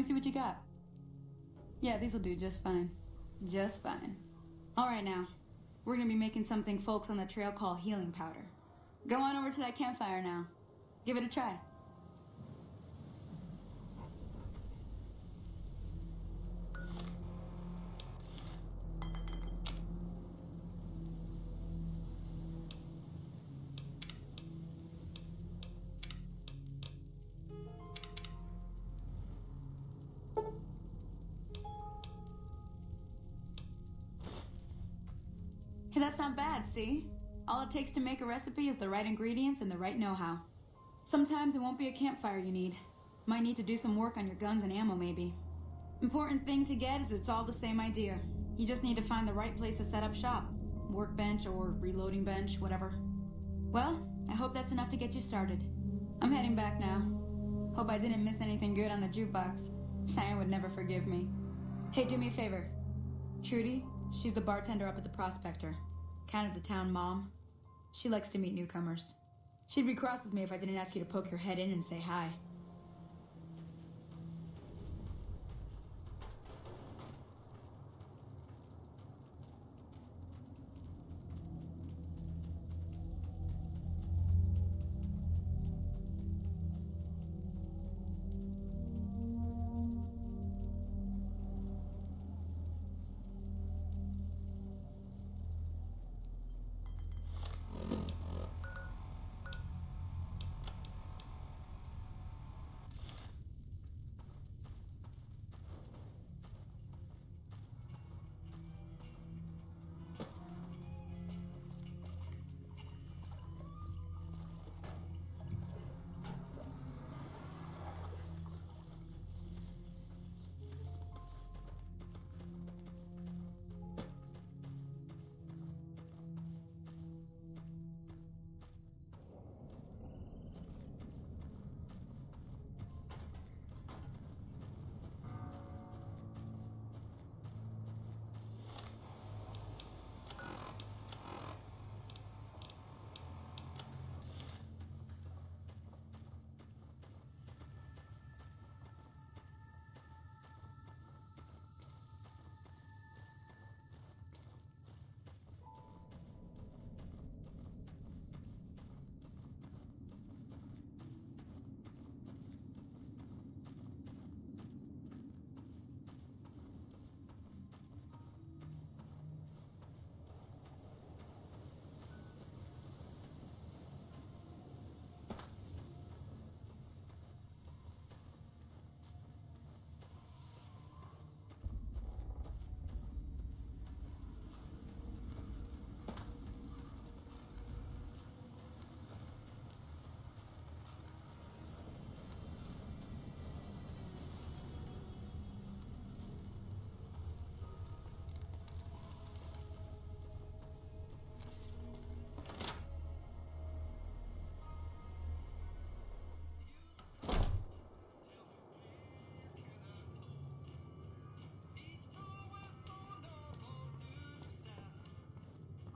see what you got. Yeah, these'll do just fine. Just fine. Alright now. We're gonna be making something folks on the trail call healing powder. Go on over to that campfire now. Give it a try. Hey, that's not bad, see? All it takes to make a recipe is the right ingredients and the right know-how. Sometimes it won't be a campfire you need. Might need to do some work on your guns and ammo, maybe. Important thing to get is it's all the same idea. You just need to find the right place to set up shop. Workbench or reloading bench, whatever. Well, I hope that's enough to get you started. I'm heading back now. Hope I didn't miss anything good on the jukebox. Cheyenne would never forgive me. Hey, do me a favor. Trudy, she's the bartender up at the Prospector. Kind of the town mom. She likes to meet newcomers. She'd be cross with me if I didn't ask you to poke your head in and say hi.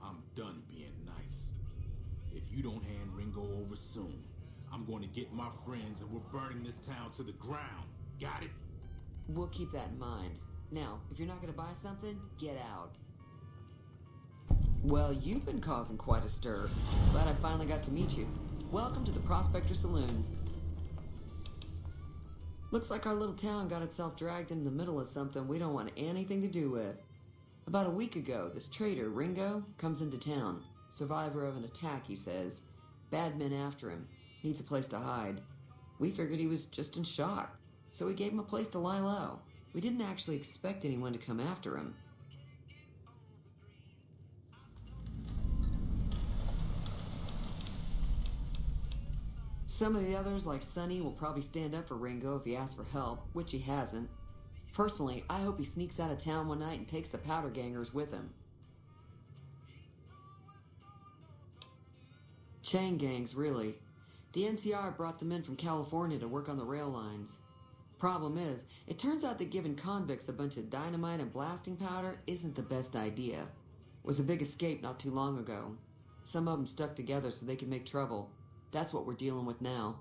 I'm done being nice. If you don't hand Ringo over soon, I'm going to get my friends and we're burning this town to the ground. Got it? We'll keep that in mind. Now, if you're not gonna buy something, get out. Well, you've been causing quite a stir. Glad I finally got to meet you. Welcome to the Prospector Saloon. Looks like our little town got itself dragged into the middle of something we don't want anything to do with. About a week ago, this traitor, Ringo, comes into town. Survivor of an attack, he says. Bad men after him. Needs a place to hide. We figured he was just in shock, so we gave him a place to lie low. We didn't actually expect anyone to come after him. Some of the others, like Sonny, will probably stand up for Ringo if he asks for help, which he hasn't. Personally, I hope he sneaks out of town one night and takes the powder gangers with him. Chain gangs, really. The NCR brought them in from California to work on the rail lines. Problem is, it turns out that giving convicts a bunch of dynamite and blasting powder isn't the best idea. It was a big escape not too long ago. Some of them stuck together so they could make trouble. That's what we're dealing with now.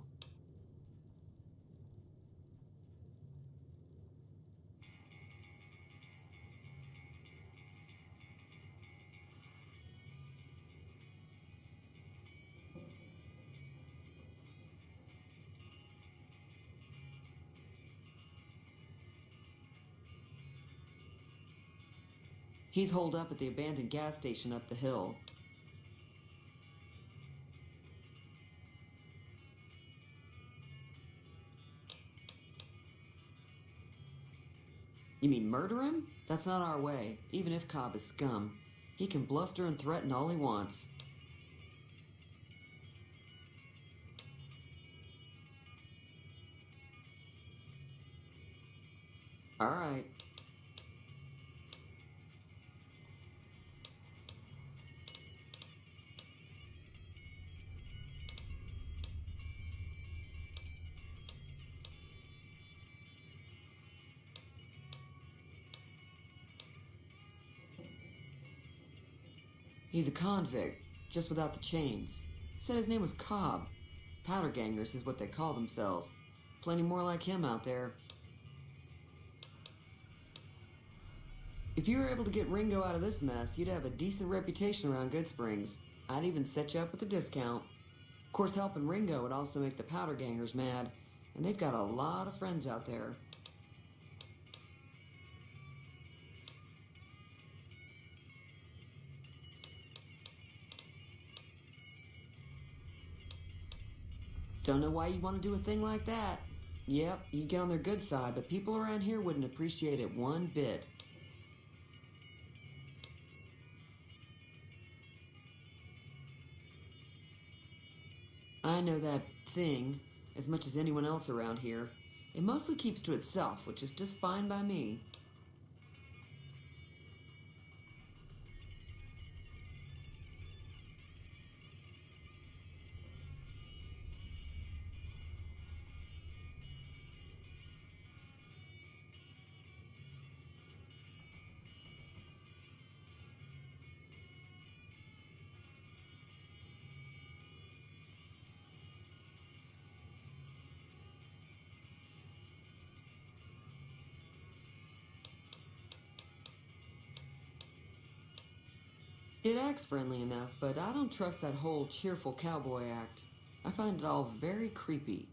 He's holed up at the abandoned gas station up the hill. You mean murder him? That's not our way. Even if Cobb is scum, he can bluster and threaten all he wants. All right. He's a convict, just without the chains. Said his name was Cobb. Powder gangers is what they call themselves. Plenty more like him out there. If you were able to get Ringo out of this mess, you'd have a decent reputation around Goodsprings. I'd even set you up with a discount. Of course, helping Ringo would also make the powder gangers mad, and they've got a lot of friends out there. Don't know why you'd want to do a thing like that. Yep, you'd get on their good side, but people around here wouldn't appreciate it one bit. I know that thing as much as anyone else around here. It mostly keeps to itself, which is just fine by me. It acts friendly enough, but I don't trust that whole cheerful cowboy act. I find it all very creepy.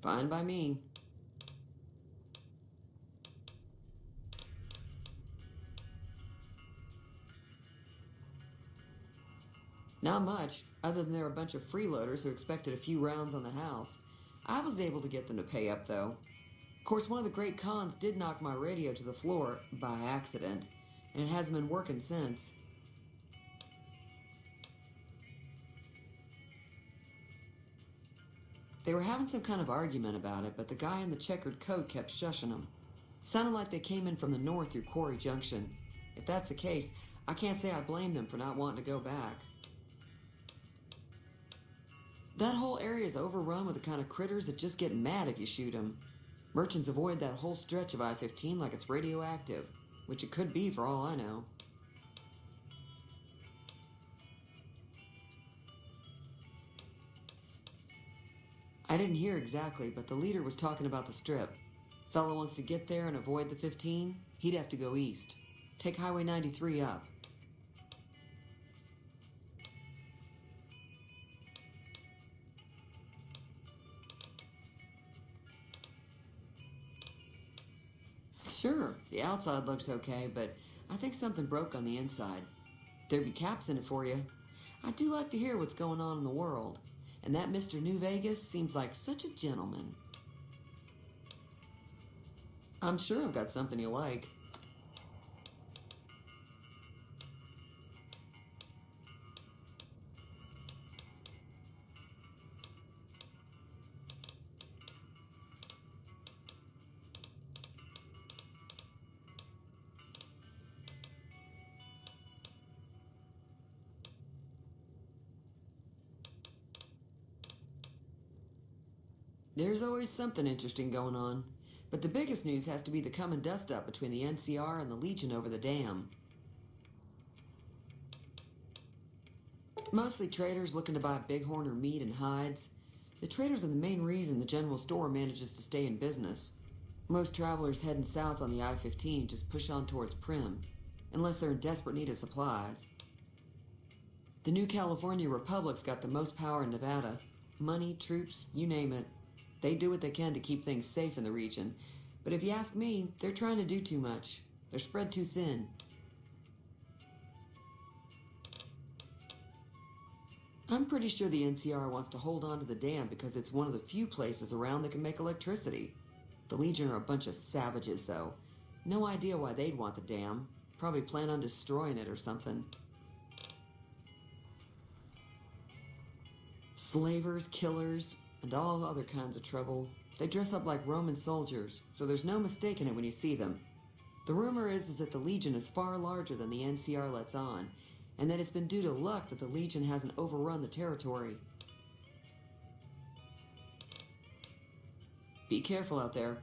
Fine by me. Not much, other than they're a bunch of freeloaders who expected a few rounds on the house. I was able to get them to pay up, though. Of course, one of the great cons did knock my radio to the floor by accident, and it hasn't been working since. They were having some kind of argument about it, but the guy in the checkered coat kept shushing them. Sounded like they came in from the north through Quarry Junction. If that's the case, I can't say I blame them for not wanting to go back. That whole area is overrun with the kind of critters that just get mad if you shoot them. Merchants avoid that whole stretch of I-15 like it's radioactive, which it could be for all I know. I didn't hear exactly, but the leader was talking about the strip. Fellow wants to get there and avoid the 15, he'd have to go east. Take Highway 93 up. Sure, the outside looks okay, but I think something broke on the inside. There'd be caps in it for you. I do like to hear what's going on in the world, and that Mr. New Vegas seems like such a gentleman. I'm sure I've got something you like. There's always something interesting going on, but the biggest news has to be the coming dust-up between the NCR and the Legion over the dam. Mostly traders looking to buy bighorn or meat and hides. The traders are the main reason the general store manages to stay in business. Most travelers heading south on the I-15 just push on towards Primm, unless they're in desperate need of supplies. The New California Republic's got the most power in Nevada. Money, troops, you name it. They do what they can to keep things safe in the region, But if you ask me, they're trying to do too much. They're spread too thin. I'm pretty sure the NCR wants to hold on to the dam because it's one of the few places around that can make electricity. The Legion are a bunch of savages, though. No idea why they'd want the dam. Probably plan on destroying it or something. Slavers, killers, and all other kinds of trouble. They dress up like Roman soldiers, so there's no mistaking it when you see them. The rumor is that the Legion is far larger than the NCR lets on, and that it's been due to luck that the Legion hasn't overrun the territory. Be careful out there.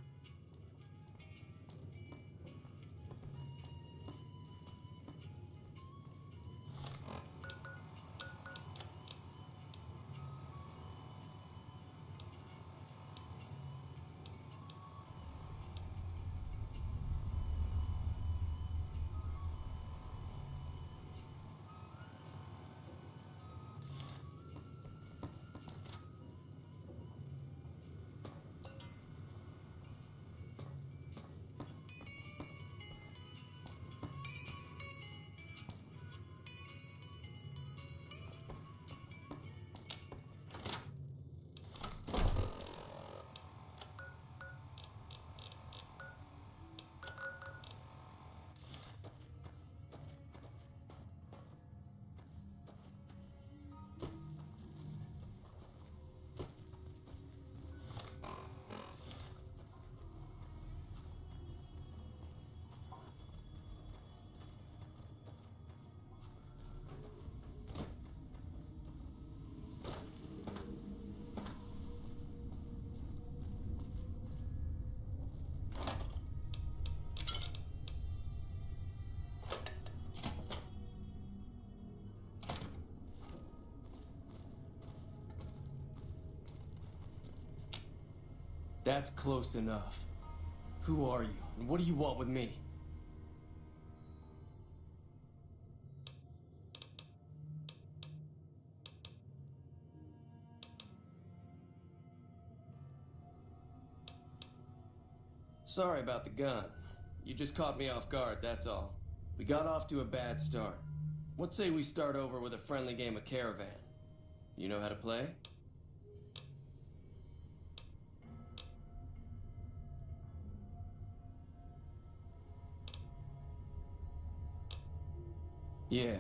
That's close enough. Who are you, and what do you want with me? Sorry about the gun. You just caught me off guard, that's all. We got off to a bad start. What say we start over with a friendly game of Caravan? You know how to play? Yeah,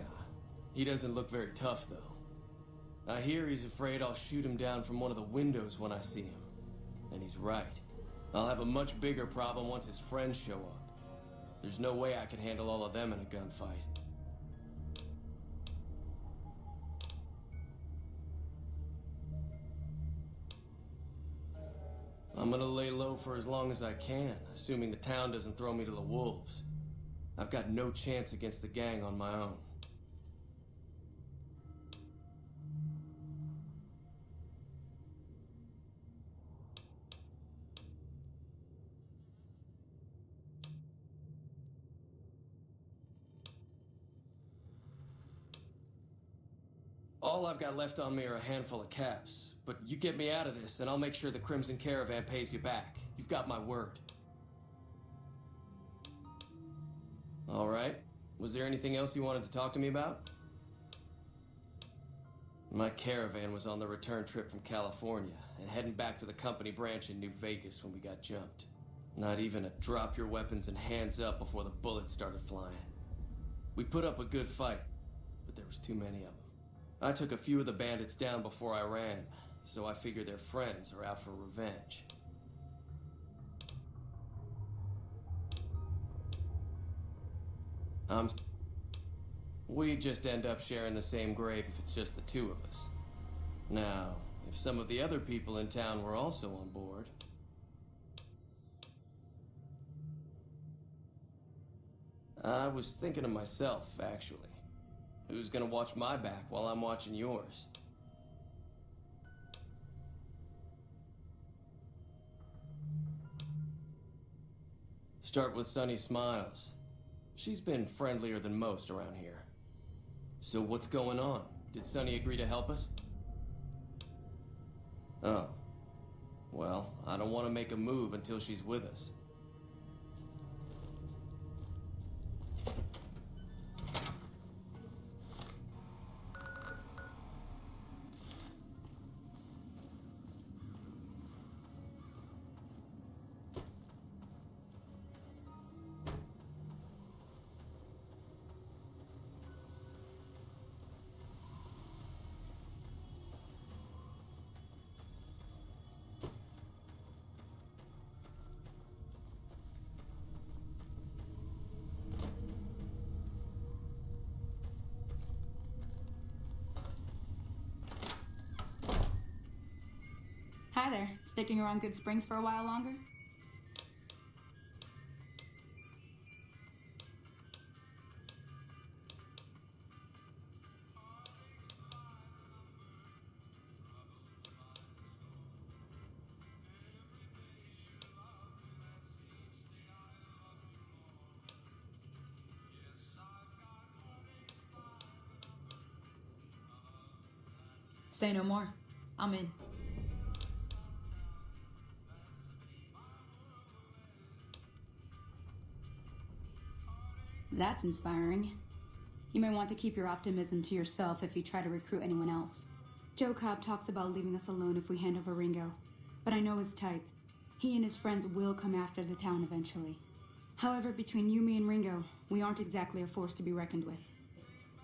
he doesn't look very tough, though. I hear he's afraid I'll shoot him down from one of the windows when I see him. And he's right. I'll have a much bigger problem once his friends show up. There's no way I can handle all of them in a gunfight. I'm gonna lay low for as long as I can, assuming the town doesn't throw me to the wolves. I've got no chance against the gang on my own. All I've got left on me are a handful of caps, but you get me out of this and I'll make sure the Crimson Caravan pays you back. You've got my word. All right. Was there anything else you wanted to talk to me about? My caravan was on the return trip from California and heading back to the company branch in New Vegas when we got jumped. Not even a drop your weapons and hands up before the bullets started flying. We put up a good fight, but there was too many of them. I took a few of the bandits down before I ran, so I figure their friends are out for revenge. We just end up sharing the same grave if it's just the two of us. Now, if some of the other people in town were also on board... I was thinking of myself, actually. Who's gonna watch my back while I'm watching yours? Start with Sunny Smiles. She's been friendlier than most around here. So what's going on? Did Sunny agree to help us? Oh. Well, I don't want to make a move until she's with us. Hi there. Sticking around Good Springs for a while longer? Say no more. I'm in. That's inspiring. You may want to keep your optimism to yourself if you try to recruit anyone else. Joe Cobb talks about leaving us alone if we hand over Ringo, but I know his type. He and his friends will come after the town eventually. However, between you, me, and Ringo, we aren't exactly a force to be reckoned with.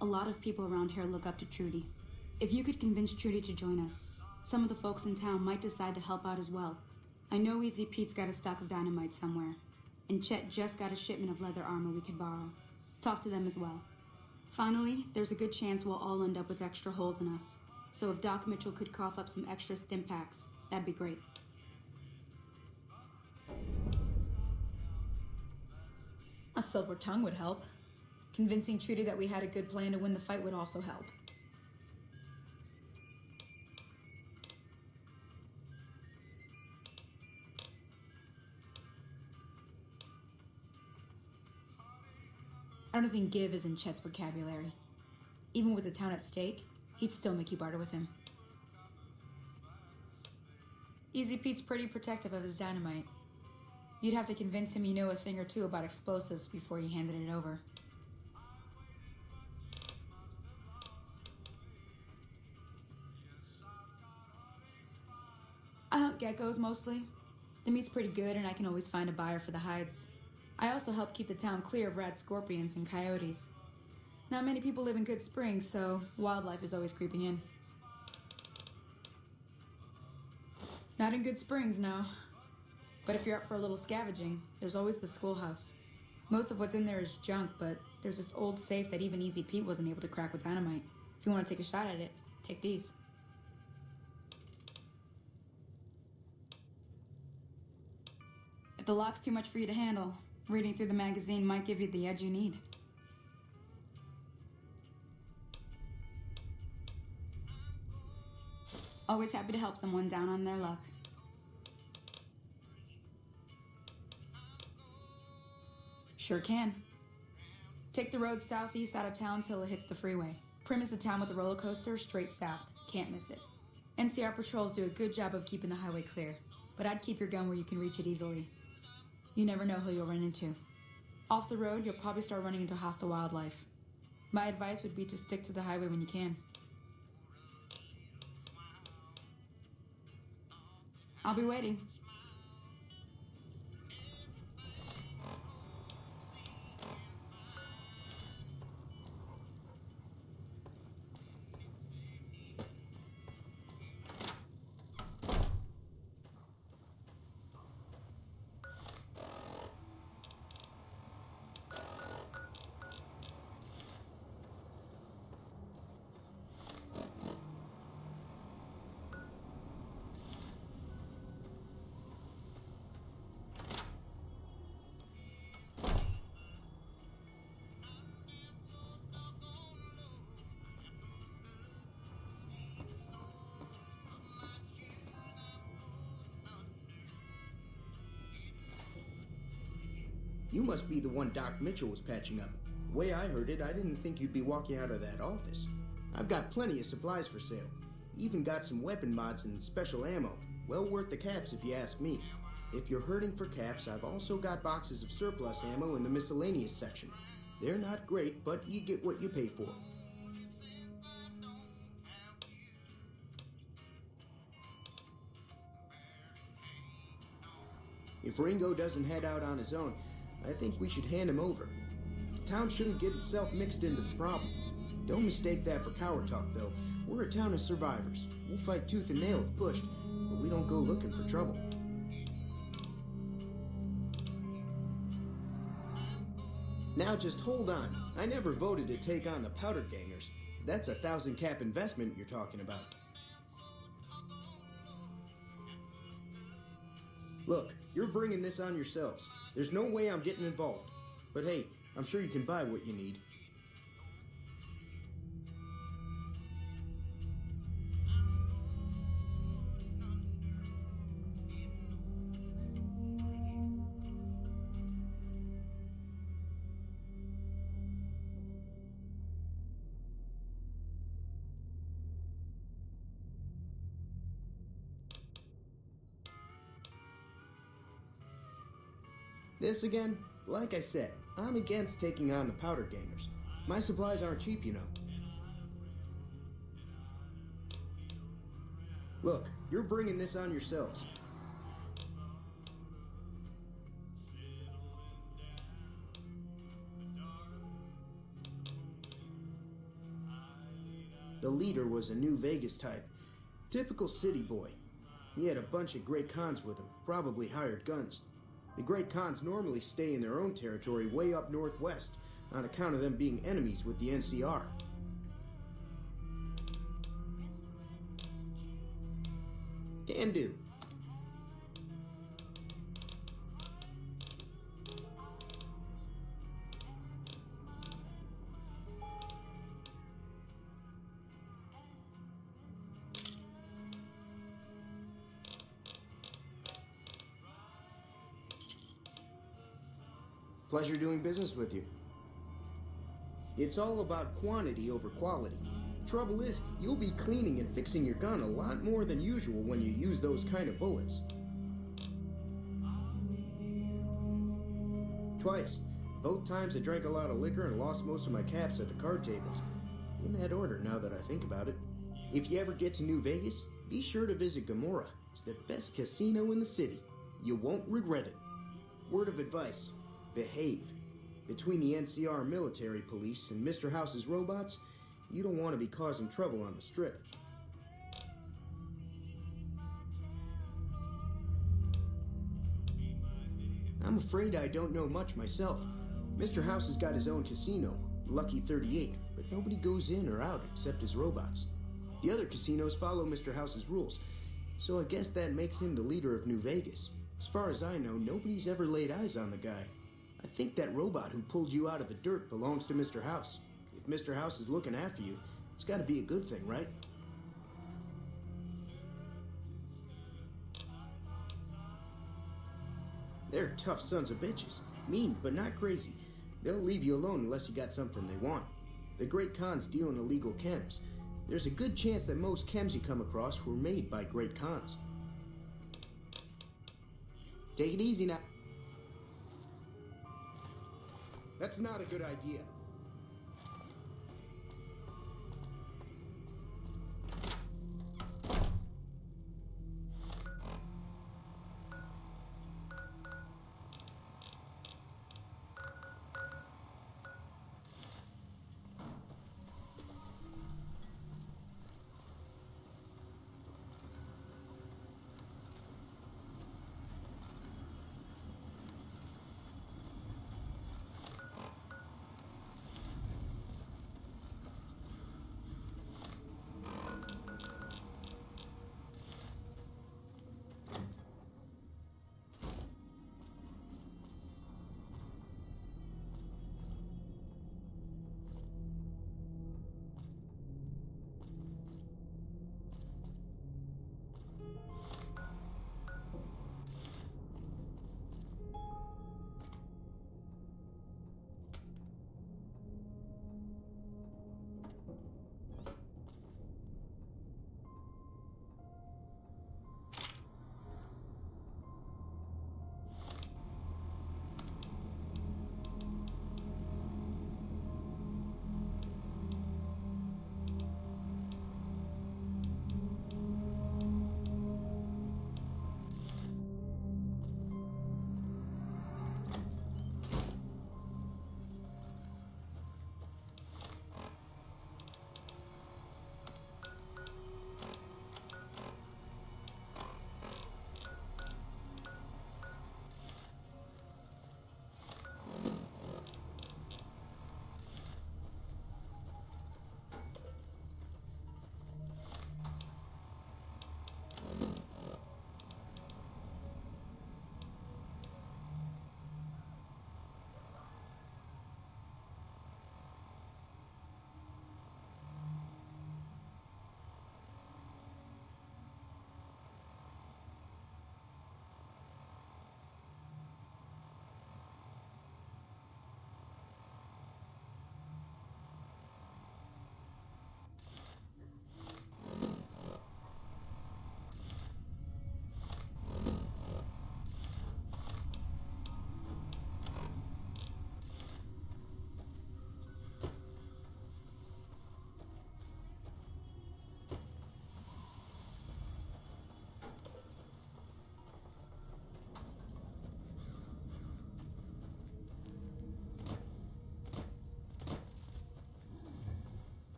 A lot of people around here look up to Trudy. If you could convince Trudy to join us, some of the folks in town might decide to help out as well. I know Easy Pete's got a stock of dynamite somewhere, and Chet just got a shipment of leather armor we could borrow. Talk to them as well. Finally, there's a good chance we'll all end up with extra holes in us. So if Doc Mitchell could cough up some extra stim packs, that'd be great. A silver tongue would help. Convincing Trudy that we had a good plan to win the fight would also help. I don't think give is in Chet's vocabulary. Even with the town at stake, he'd still make you barter with him. Easy Pete's pretty protective of his dynamite. You'd have to convince him you know a thing or two about explosives before you handed it over. I hunt geckos mostly. The meat's pretty good and I can always find a buyer for the hides. I also help keep the town clear of rat scorpions and coyotes. Not many people live in Good Springs, so wildlife is always creeping in. Not in Good Springs, no. But if you're up for a little scavenging, there's always the schoolhouse. Most of what's in there is junk, but there's this old safe that even Easy Pete wasn't able to crack with dynamite. If you want to take a shot at it, take these. If the lock's too much for you to handle, reading through the magazine might give you the edge you need. Always happy to help someone down on their luck. Sure can. Take the road southeast out of town till it hits the freeway. Prim is the town with the roller coaster straight south. Can't miss it. NCR patrols do a good job of keeping the highway clear, but I'd keep your gun where you can reach it easily. You never know who you'll run into. Off the road, you'll probably start running into hostile wildlife. My advice would be to stick to the highway when you can. I'll be waiting. You must be the one Doc Mitchell was patching up. The way I heard it, I didn't think you'd be walking out of that office. I've got plenty of supplies for sale. Even got some weapon mods and special ammo. Well worth the caps if you ask me. If you're hurting for caps, I've also got boxes of surplus ammo in the miscellaneous section. They're not great, but you get what you pay for. If Ringo doesn't head out on his own, I think we should hand him over. The town shouldn't get itself mixed into the problem. Don't mistake that for coward talk, though. We're a town of survivors. We'll fight tooth and nail if pushed, but we don't go looking for trouble. Now just hold on. I never voted to take on the Powder Gangers. That's a 1,000 cap investment you're talking about. Look, you're bringing this on yourselves. There's no way I'm getting involved. But hey, I'm sure you can buy what you need. This again? Like I said, I'm against taking on the powder gamers. My supplies aren't cheap, you know. Look, you're bringing this on yourselves. The leader was a New Vegas type. Typical city boy. He had a bunch of Great Khans with him, probably hired guns. The Great Khans normally stay in their own territory way up northwest, on account of them being enemies with the NCR. Can do. Pleasure doing business with you. It's all about quantity over quality. Trouble is, you'll be cleaning and fixing your gun a lot more than usual when you use those kind of bullets. Twice. Both times I drank a lot of liquor and lost most of my caps at the card tables. In that order, now that I think about it. If you ever get to New Vegas, be sure to visit Gomorrah. It's the best casino in the city. You won't regret it. Word of advice. Behave. Between the NCR military police and Mr. House's robots, you don't want to be causing trouble on the strip. I'm afraid I don't know much myself. Mr. House has got his own casino, Lucky 38, but nobody goes in or out except his robots. The other casinos follow Mr. House's rules, so I guess that makes him the leader of New Vegas. As far as I know, nobody's ever laid eyes on the guy. I think that robot who pulled you out of the dirt belongs to Mr. House. If Mr. House is looking after you, it's gotta be a good thing, right? They're tough sons of bitches. Mean, but not crazy. They'll leave you alone unless you got something they want. The Great Khans deal in illegal chems. There's a good chance that most chems you come across were made by Great Khans. Take it easy now. That's not a good idea.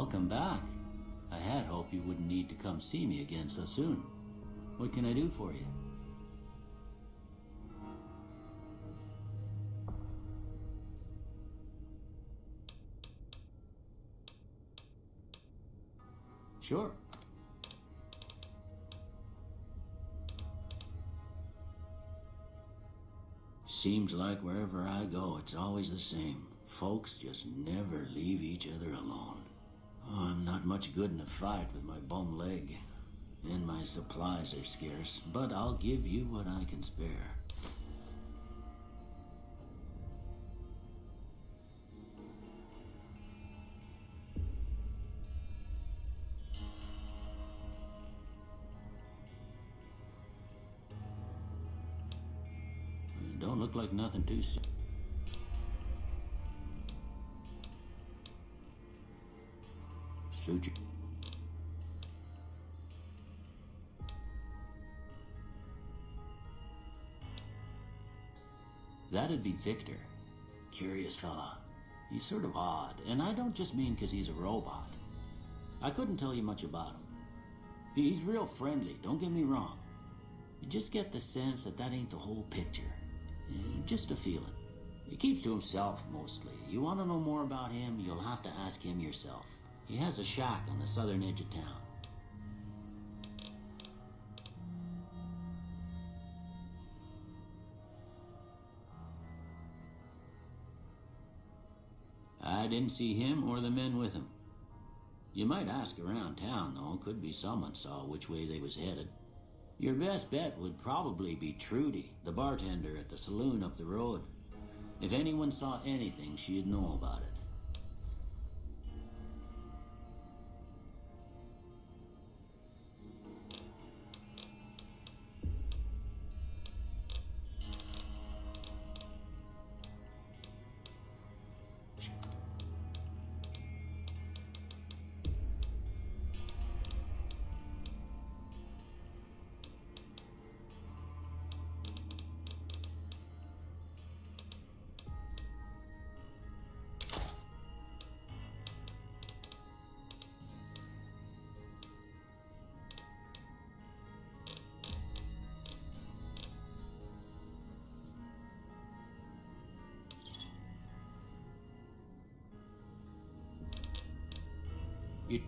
welcome back. I had hoped you wouldn't need to come see me again so soon. What can I do for you? Sure. Seems like wherever I go, it's always the same. Folks just never leave each other alone. Oh, I'm not much good in a fight with my bum leg. And my supplies are scarce, but I'll give you what I can spare. Don't look like nothing too serious. Suit you. That'd be Victor. Curious fella. He's sort of odd, and I don't just mean 'cause he's a robot. I couldn't tell you much about him. He's real friendly, don't get me wrong. You just get the sense that that ain't the whole picture. Just a feeling. He keeps to himself mostly. You want to know more about him, you'll have to ask him yourself. He has a shack on the southern edge of town. I didn't see him or the men with him. You might ask around town, though. Could be someone saw which way they was headed. Your best bet would probably be Trudy, the bartender at the saloon up the road. If anyone saw anything, she'd know about it. You...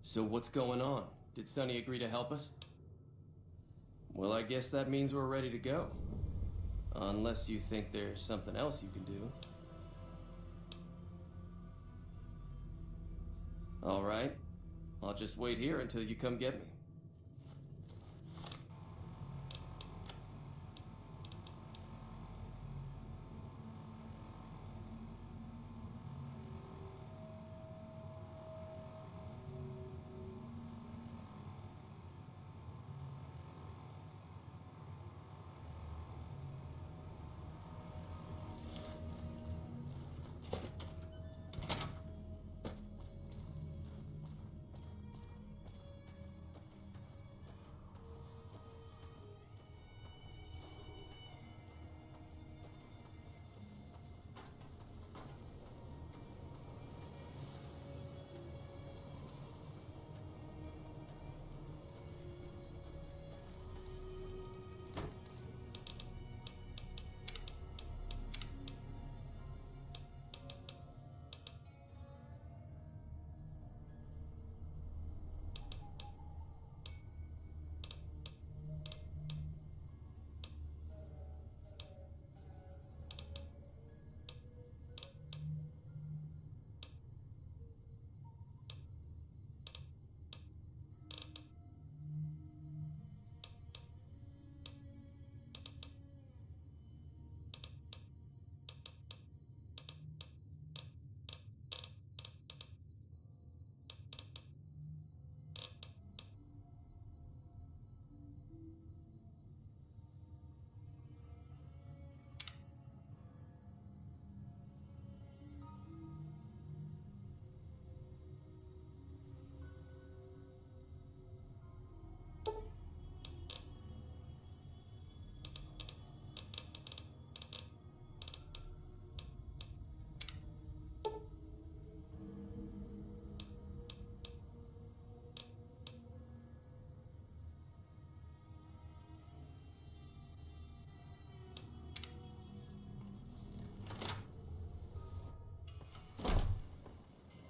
So what's going on? Did Sonny agree to help us? Well, I guess that means we're ready to go. Unless you think there's something else you can do. All right. I'll just wait here until you come get me.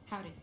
Howdy.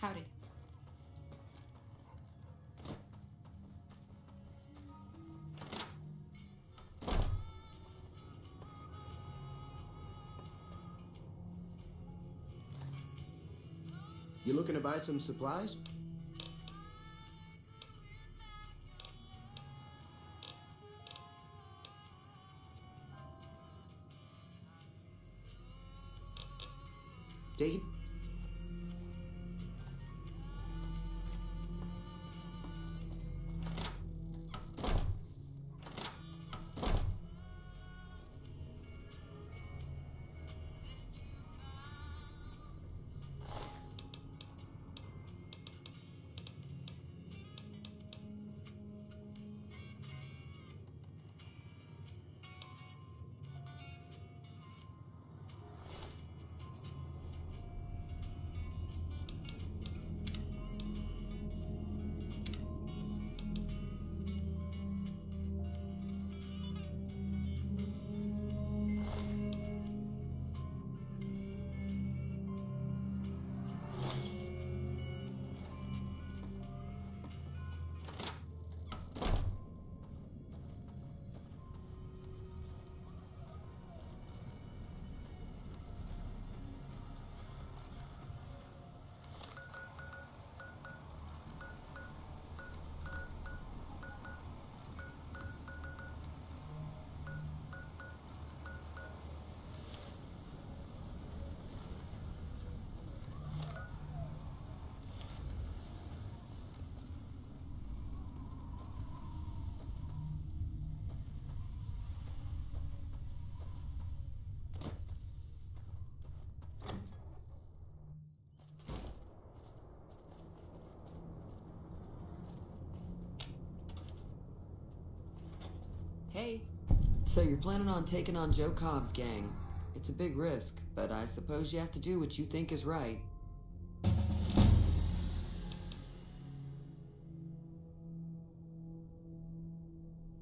Howdy. You looking to buy some supplies? Take it. Hey. So you're planning on taking on Joe Cobb's gang. It's a big risk, but I suppose you have to do what you think is right.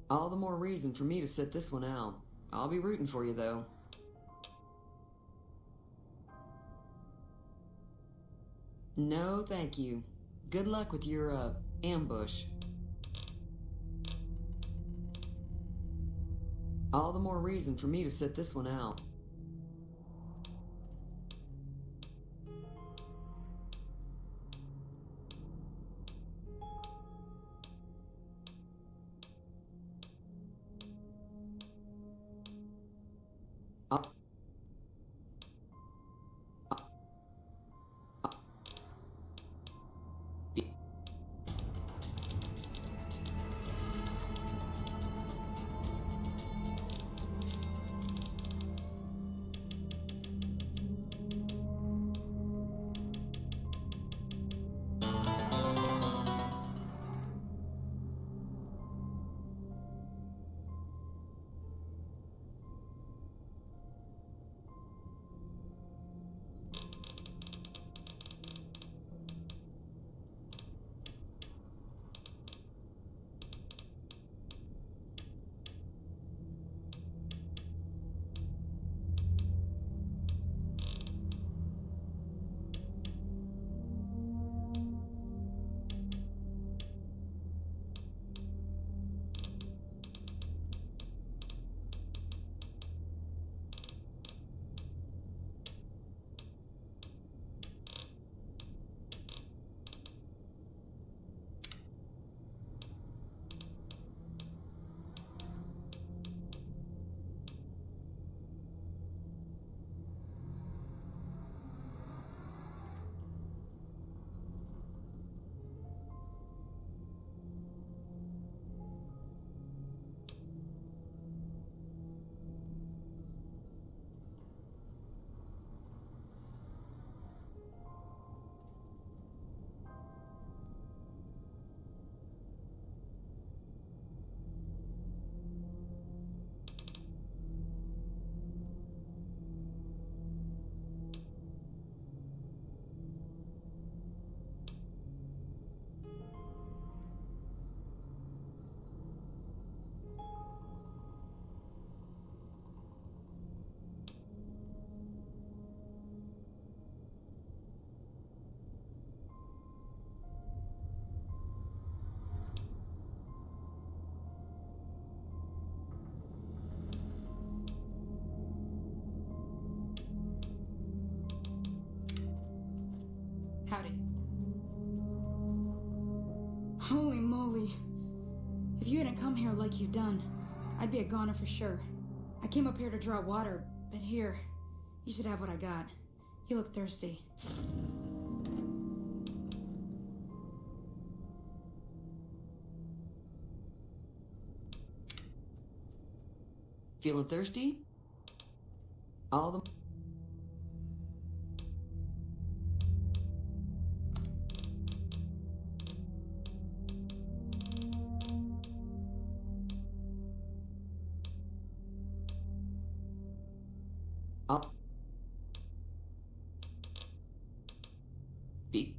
All the more reason for me to sit this one out. I'll be rooting for you, though. No, thank you. Good luck with your, ambush. All the more reason for me to sit this one out. Howdy. Holy moly. If you hadn't come here like you done, I'd be a goner for sure. I came up here to draw water, but here, you should have what I got. You look thirsty. Feeling thirsty? All the... Up. Beat.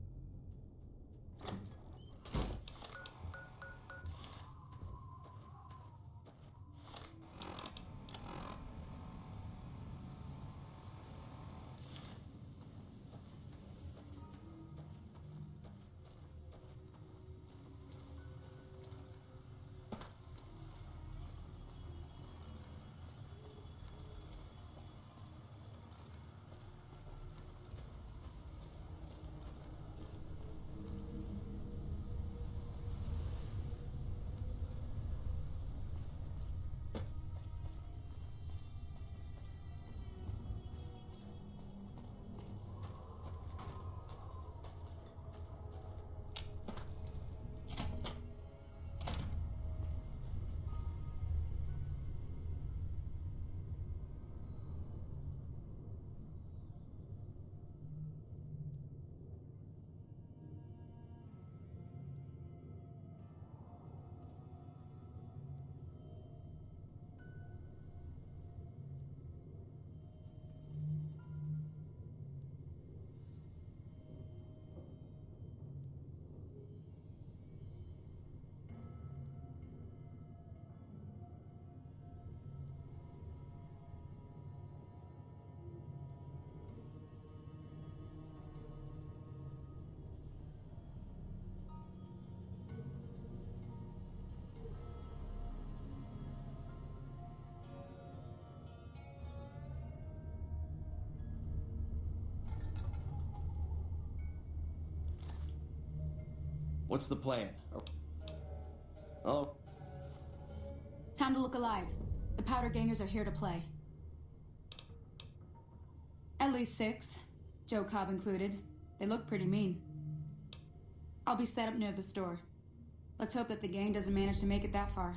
What's the plan? Oh, Time to look alive. The powder gangers are here to play. At least 6, Joe Cobb included. They look pretty mean. I'll be set up near the store. Let's hope that the gang doesn't manage to make it that far.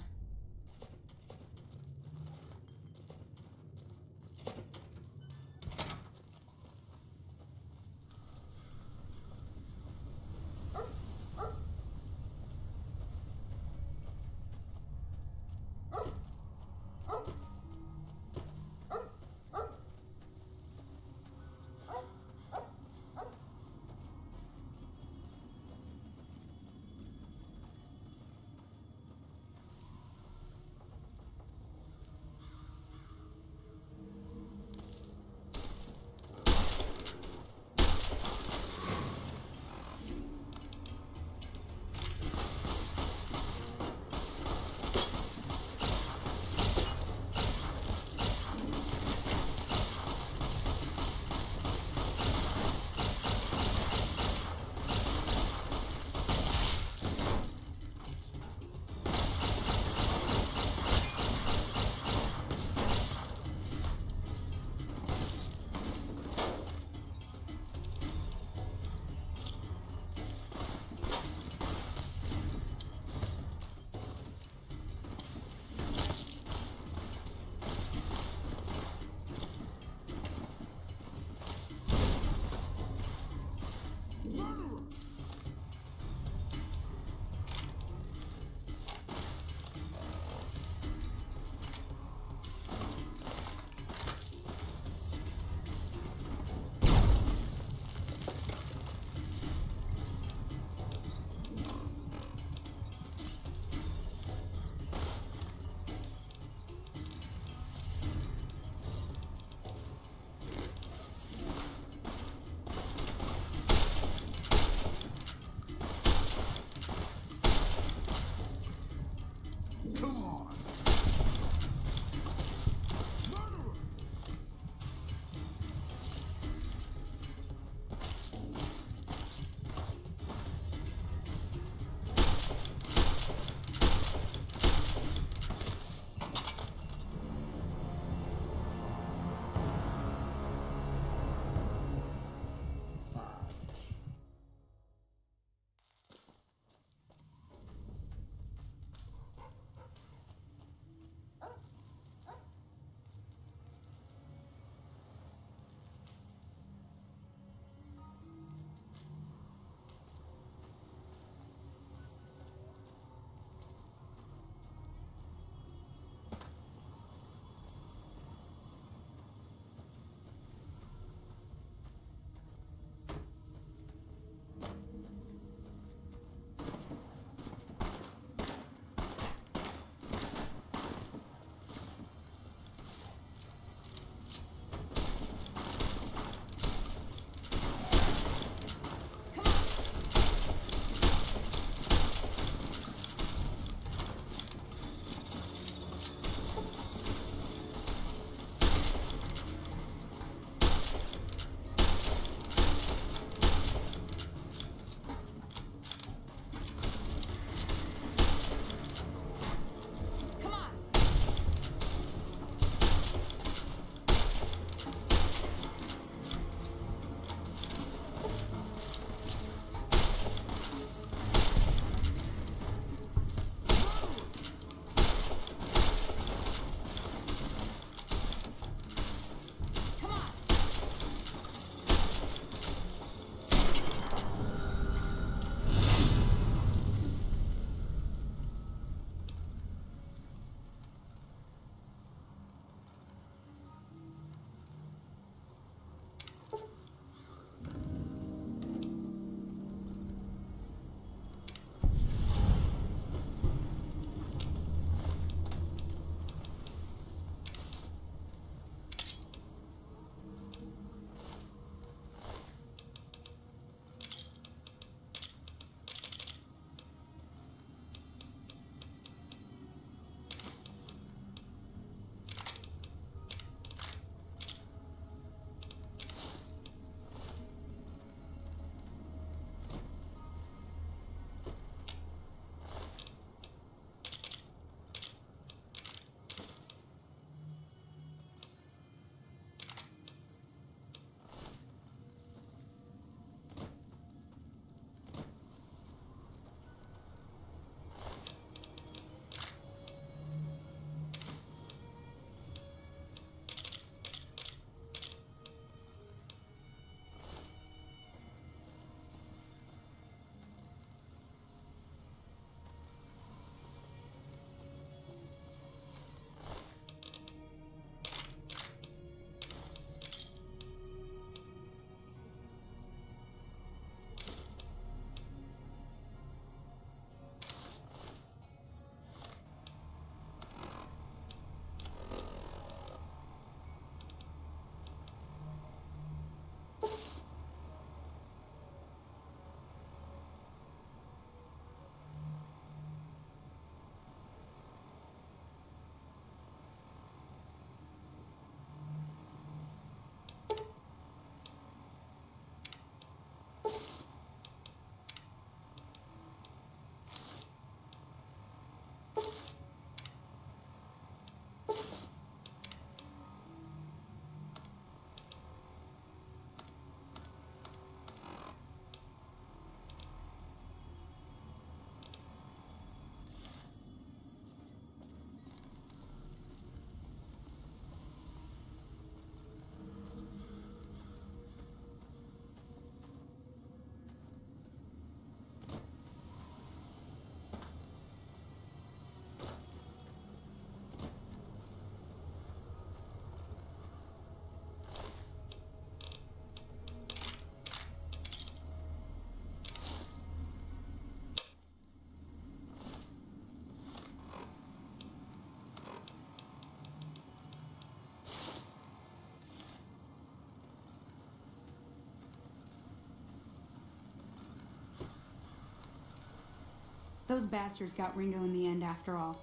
Those bastards got Ringo in the end after all.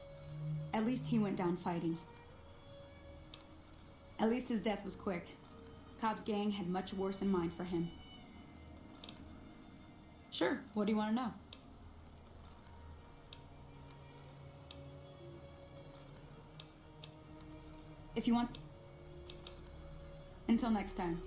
At least he went down fighting. At least his death was quick. Cobb's gang had much worse in mind for him. Sure, what do you want to know? If you want... Until next time.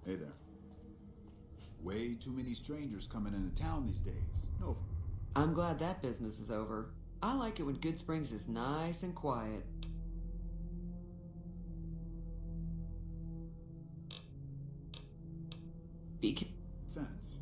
Hey there. Way too many strangers coming into town these days. No. I'm glad that business is over. I like it when Goodsprings is nice and quiet. Offense.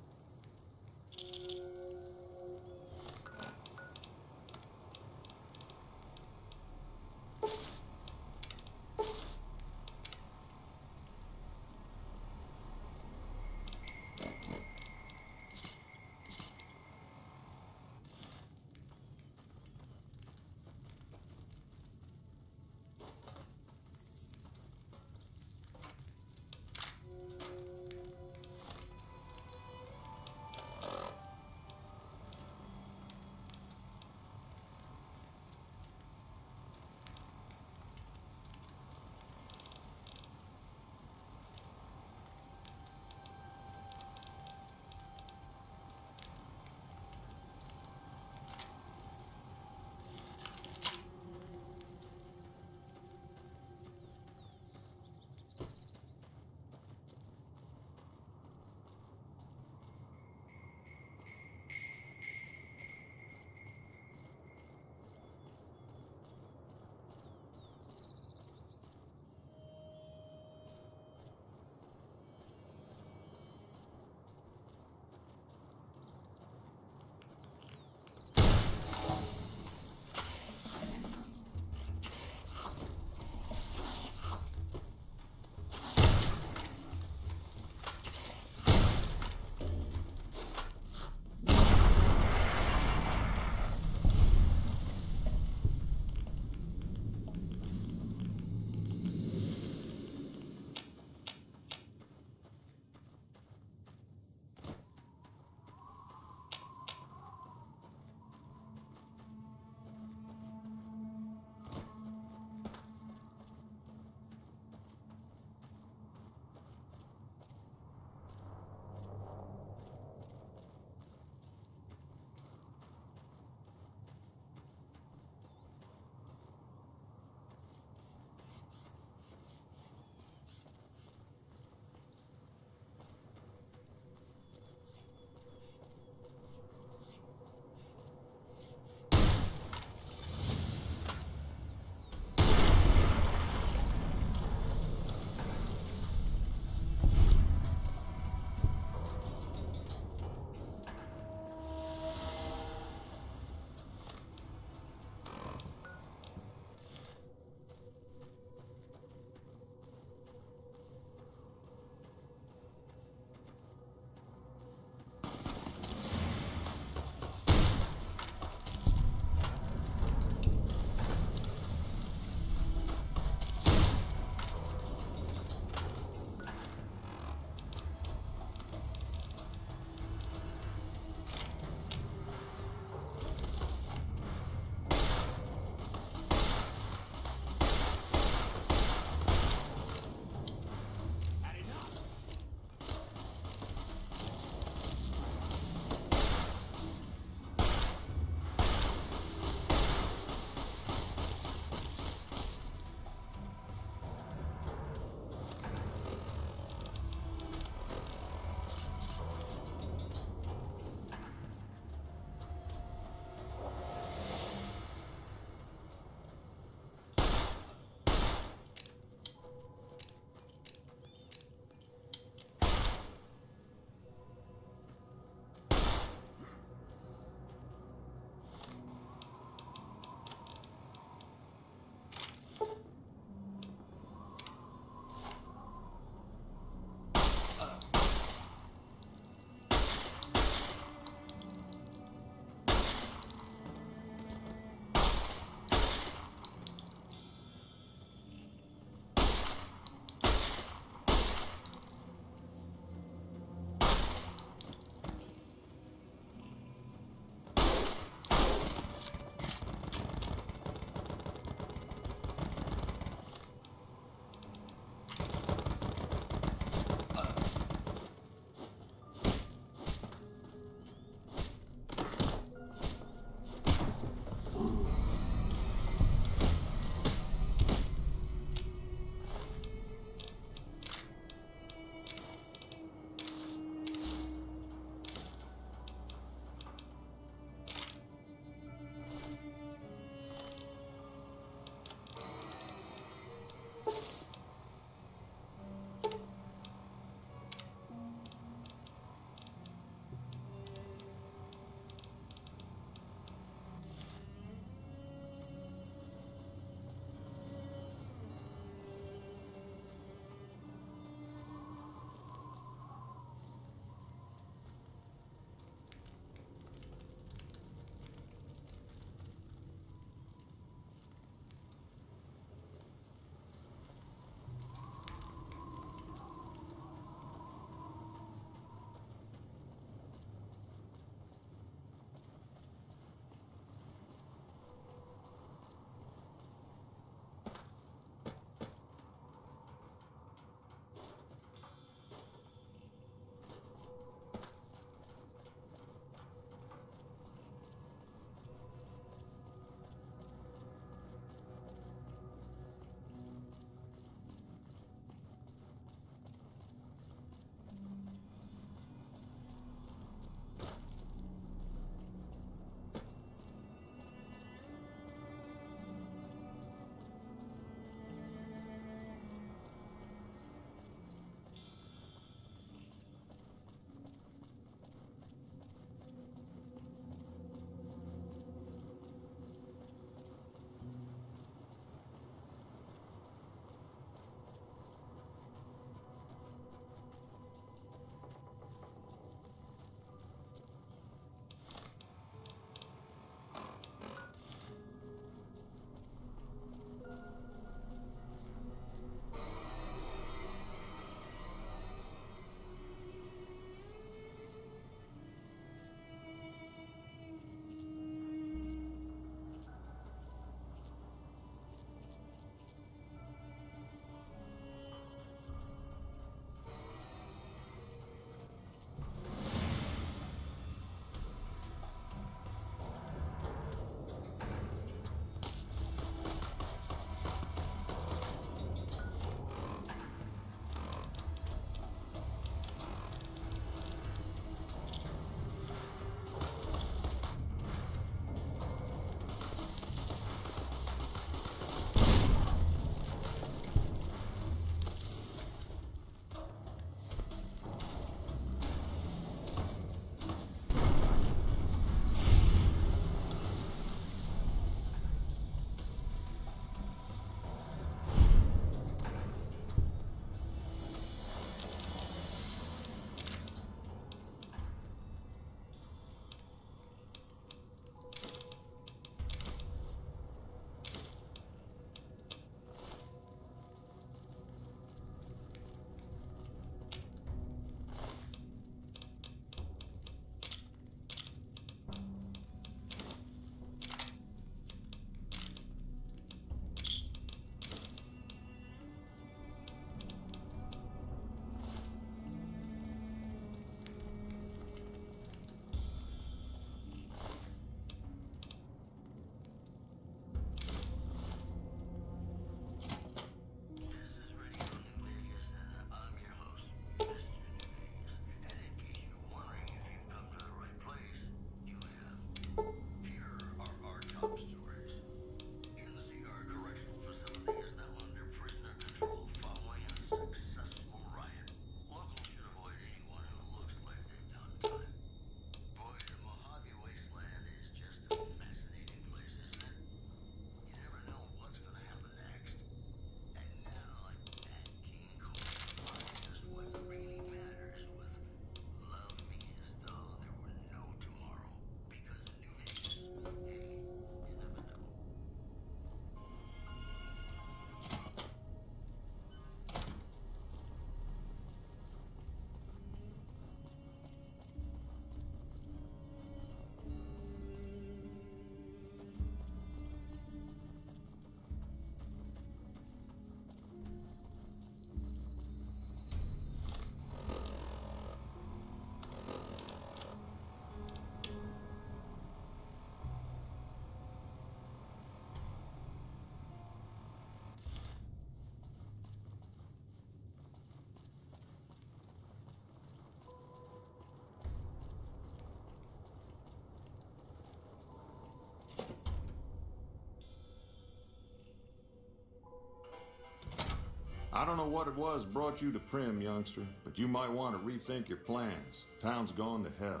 I don't know what it was brought you to Prim, youngster, but you might want to rethink your plans. Town's gone to hell.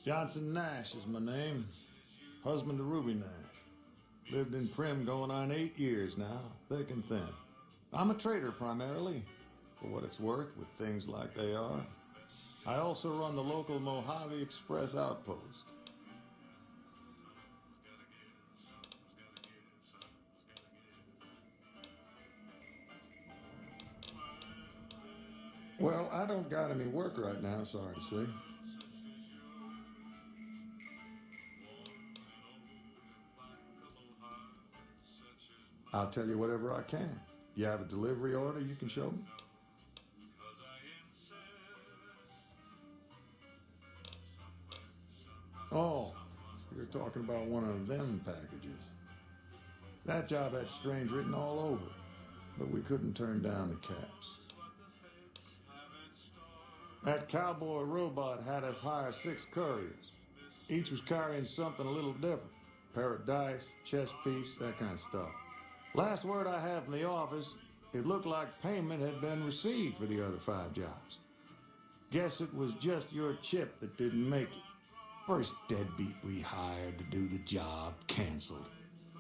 Johnson Nash is my name. Husband to Ruby Nash. Lived in Prim going on 8 years now, thick and thin. I'm a trader primarily, for what it's worth with things like they are. I also run the local Mojave Express outpost. Well, I don't got any work right now, sorry to say. I'll tell you whatever I can. You have a delivery order you can show me? Oh, so you're talking about one of them packages. That job had strange written all over it, but we couldn't turn down the caps. That cowboy robot had us hire 6 couriers. Each was carrying something a little different. Pair of dice, chess piece, that kind of stuff. Last word I have from the office, it looked like payment had been received for the other 5 jobs. Guess it was just your chip that didn't make it. First deadbeat we hired to do the job canceled.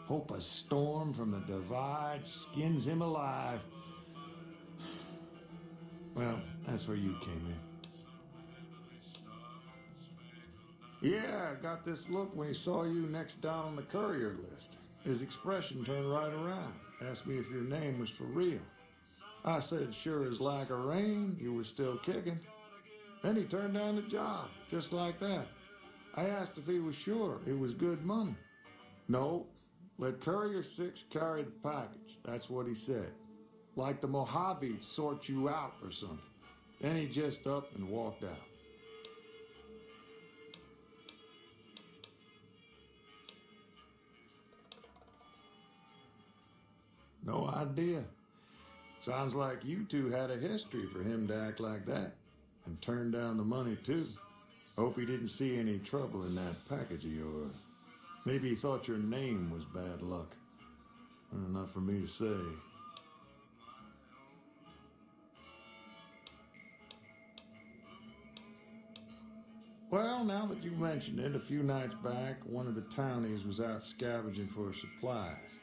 Hope a storm from the divide skins him alive. Well, that's where you came in. Yeah, I got this look when he saw you next down on the courier list. His expression turned right around. Asked me if your name was for real. I said, sure as like a rain, you were still kicking. Then he turned down the job, just like that. I asked if he was sure it was good money. No, let Courier 6 carry the package. That's what he said. Like the Mojave'd sort you out or something. Then he just up and walked out. No idea. Sounds like you two had a history for him to act like that. And turn down the money, too. Hope he didn't see any trouble in that package of yours. Maybe he thought your name was bad luck. Enough for me to say. Well, now that you mention it, a few nights back, one of the townies was out scavenging for supplies.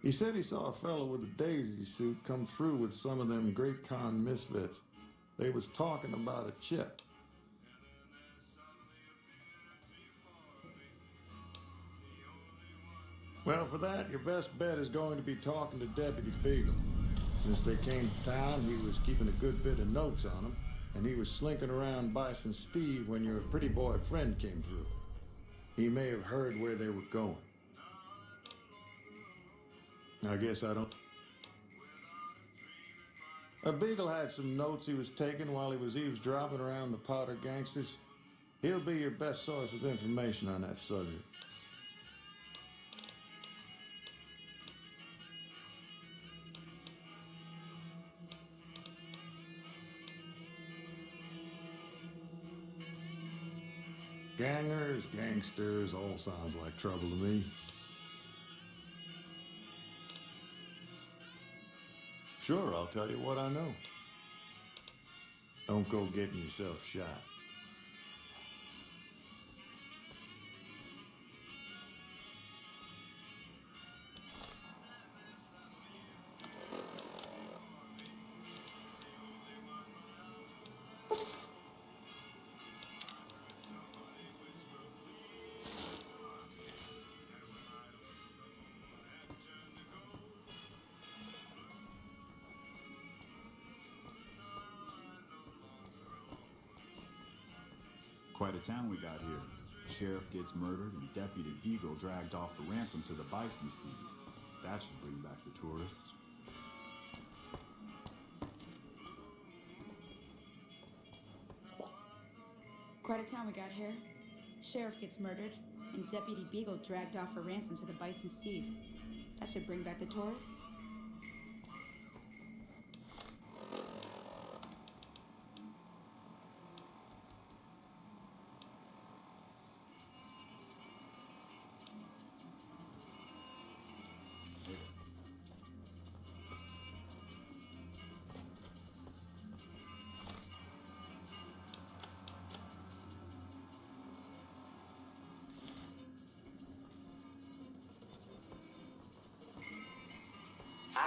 He said he saw a fellow with a daisy suit come through with some of them Great Con misfits. They was talking about a chip. Well, for that, your best bet is going to be talking to Deputy Beagle. Since they came to town, he was keeping a good bit of notes on them, and he was slinking around Bison Steve when your pretty boy friend came through. He may have heard where they were going. I guess I don't... Beagle had some notes he was taking while he was eavesdropping around the Potter gangsters. He'll be your best source of information on that subject. Gangers, gangsters, all sounds like trouble to me. Sure, I'll tell you what I know. Don't go getting yourself shot. Quite a town we got here. Sheriff gets murdered and Deputy Beagle dragged off for ransom to the Bison Steve. That should bring back the tourists. Quite a town we got here. Sheriff gets murdered, and Deputy Beagle dragged off for ransom to the Bison Steve. That should bring back the tourists.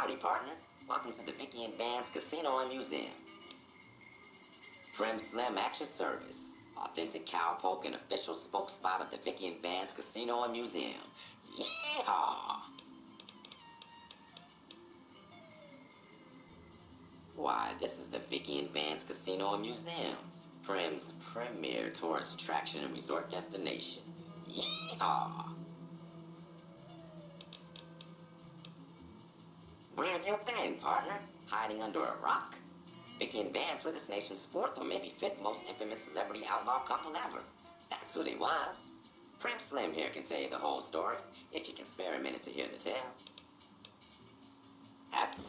Howdy, partner. Welcome to the Vicky and Vance Casino and Museum. Prim Slim at your service. Authentic cowpoke and official spokespot of the Vicky and Vance Casino and Museum. Yeehaw! Why, this is the Vicky and Vance Casino and Museum. Prim's premier tourist attraction and resort destination. Yeehaw! Where have you been, partner? Hiding under a rock? Vicky and Vance were this nation's fourth or maybe fifth most infamous celebrity outlaw couple ever. That's who they was. Prim Slim here can tell you the whole story, if you can spare a minute to hear the tale. Happy.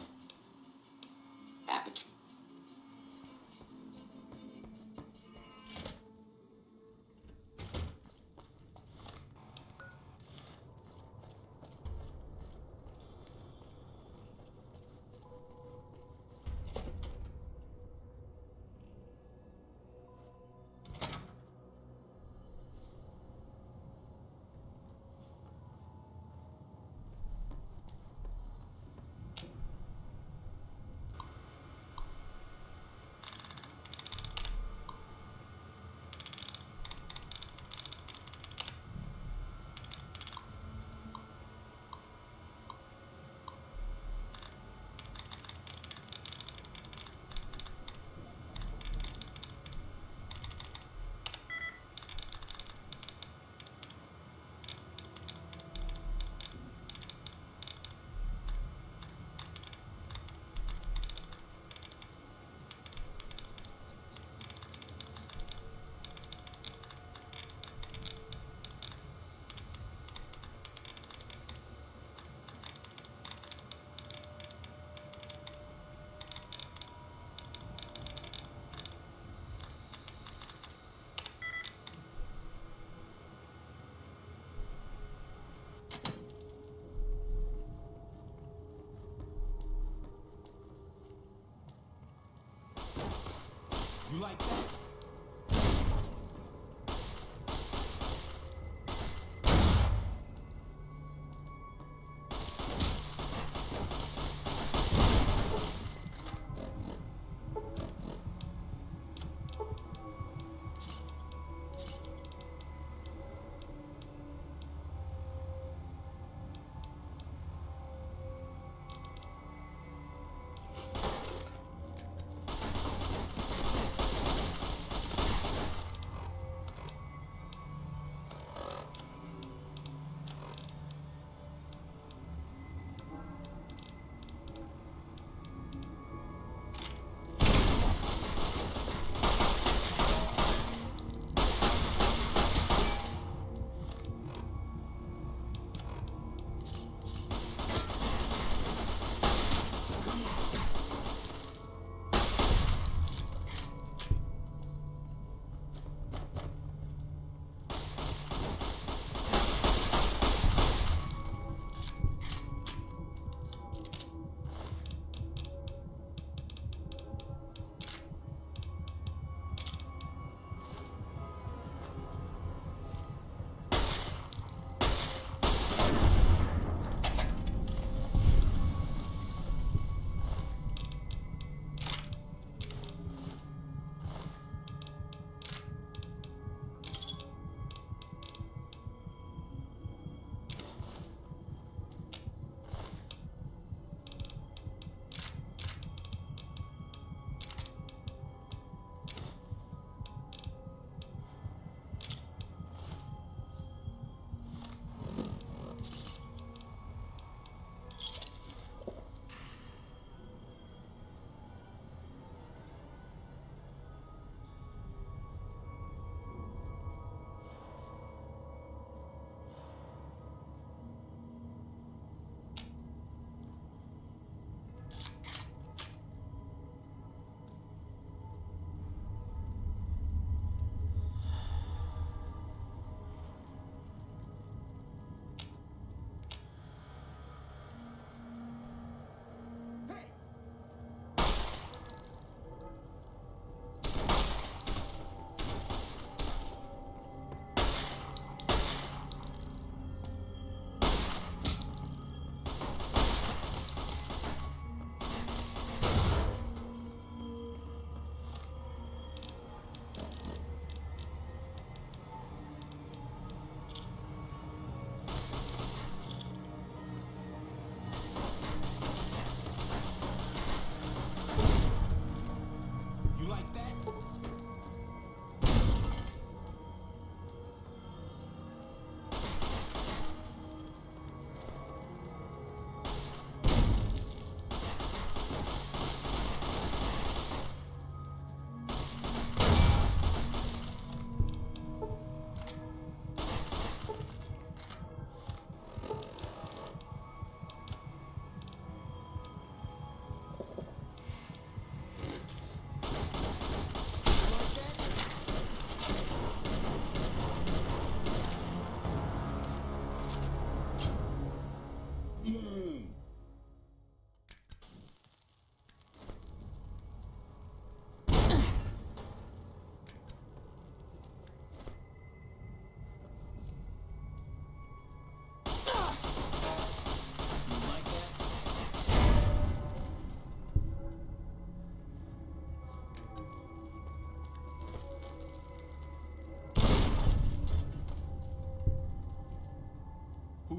You like that?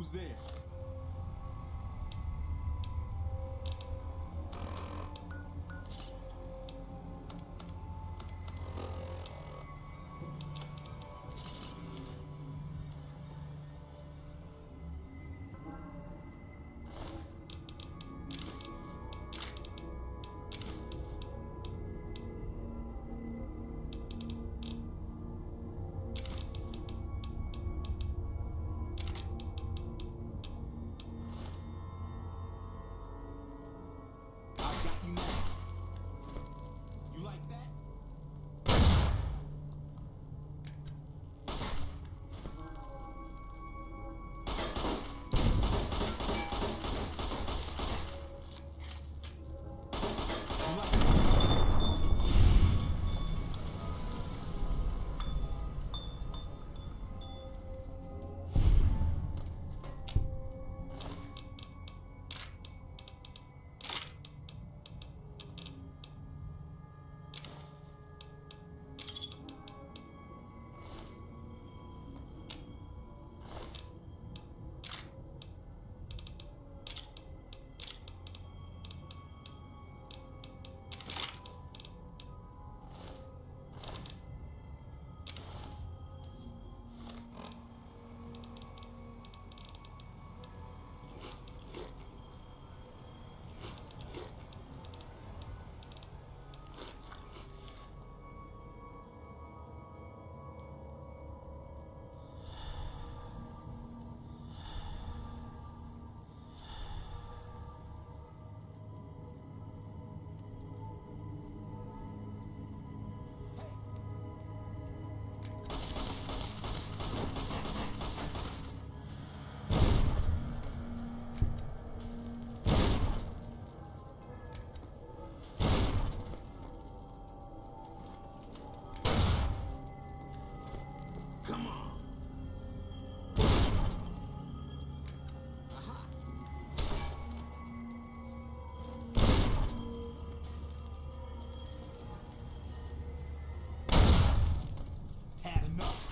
Who's there? Come on. Had enough.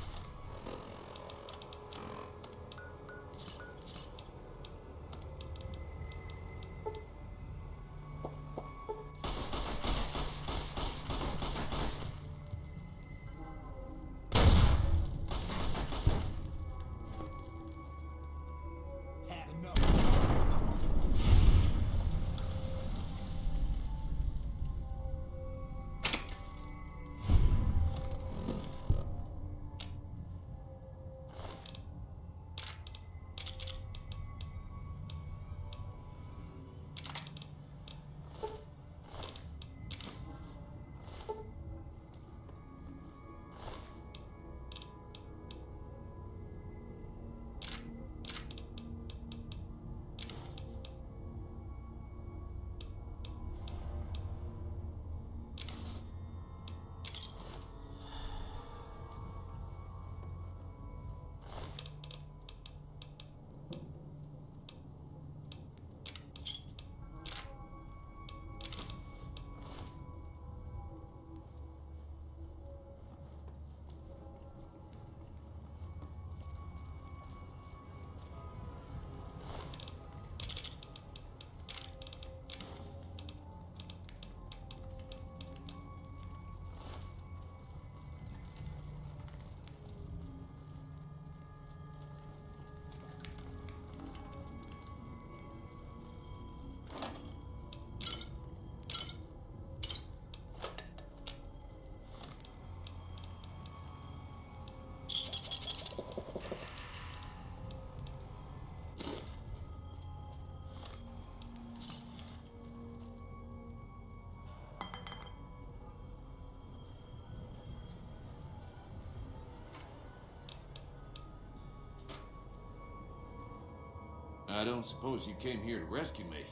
I don't suppose you came here to rescue me.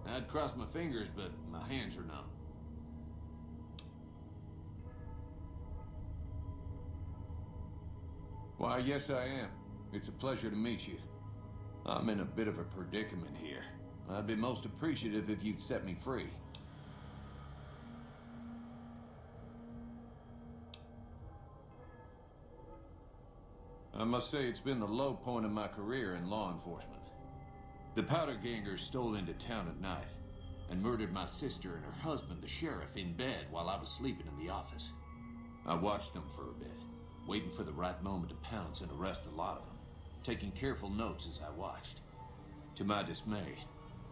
I'd cross my fingers, but my hands are numb. Why, yes I am. It's a pleasure to meet you. I'm in a bit of a predicament here. I'd be most appreciative if you'd set me free. I must say it's been the low point of my career in law enforcement. The powder gangers stole into town at night and murdered my sister and her husband, the sheriff, in bed while I was sleeping in the office. I watched them for a bit, waiting for the right moment to pounce and arrest a lot of them, taking careful notes as I watched. To my dismay,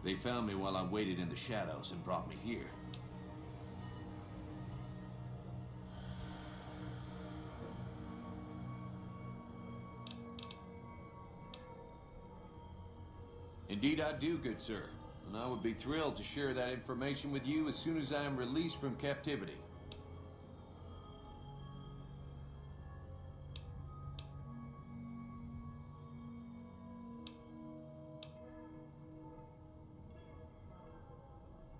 they found me while I waited in the shadows and brought me here. Indeed I do, good sir, and I would be thrilled to share that information with you as soon as I am released from captivity.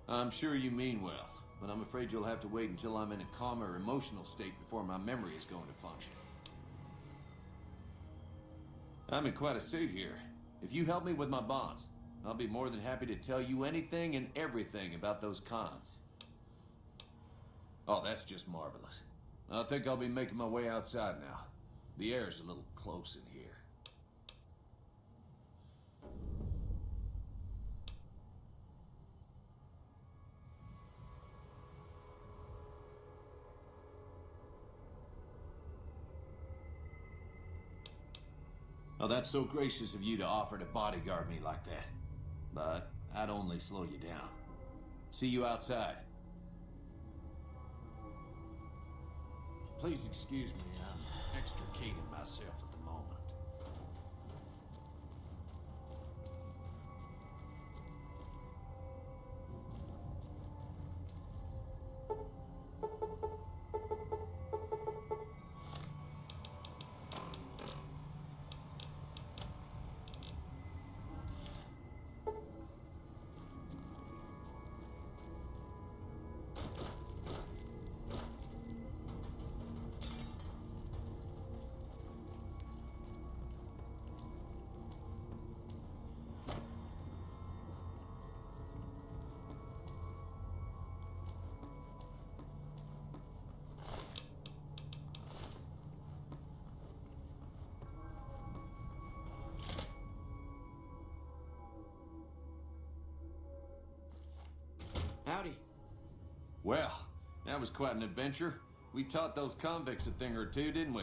I'm sure you mean well, but I'm afraid you'll have to wait until I'm in a calmer emotional state before my memory is going to function. I'm in quite a state here. If you help me with my bonds, I'll be more than happy to tell you anything and everything about those cons. Oh, that's just marvelous. I think I'll be making my way outside now. The air's a little close in here. Oh, that's so gracious of you to offer to bodyguard me like that. But I'd only slow you down. See you outside. Please excuse me, I'm extricating myself at the moment. Howdy. Well, that was quite an adventure. We taught those convicts a thing or two, didn't we?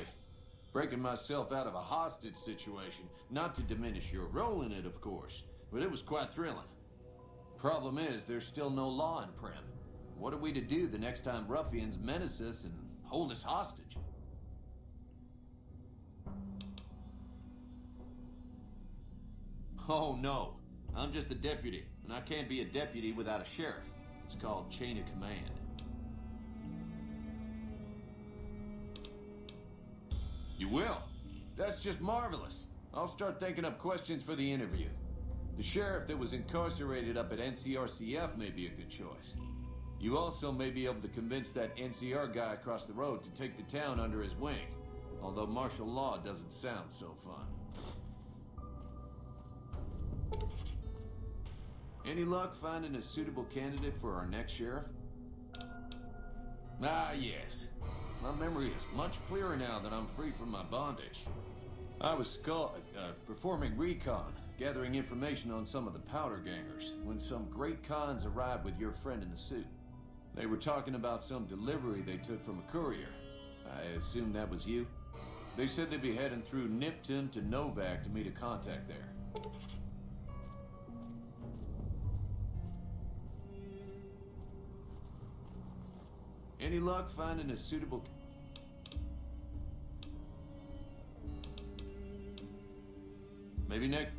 Breaking myself out of a hostage situation, not to diminish your role in it, of course, but it was quite thrilling. Problem is, there's still no law in Primm. What are we to do the next time ruffians menace us and hold us hostage? Oh no, I'm just the deputy, and I can't be a deputy without a sheriff. It's called chain of command. You will? That's just marvelous. I'll start thinking up questions for the interview. The sheriff that was incarcerated up at NCRCF may be a good choice. You also may be able to convince that NCR guy across the road to take the town under his wing, although martial law doesn't sound so fun. Any luck finding a suitable candidate for our next sheriff? Ah, yes. My memory is much clearer now that I'm free from my bondage. I was performing recon, gathering information on some of the powder gangers, when some great cons arrived with your friend in the suit. They were talking about some delivery they took from a courier. I assume that was you? They said they'd be heading through Nipton to Novak to meet a contact there. Any luck finding a suitable... Maybe next...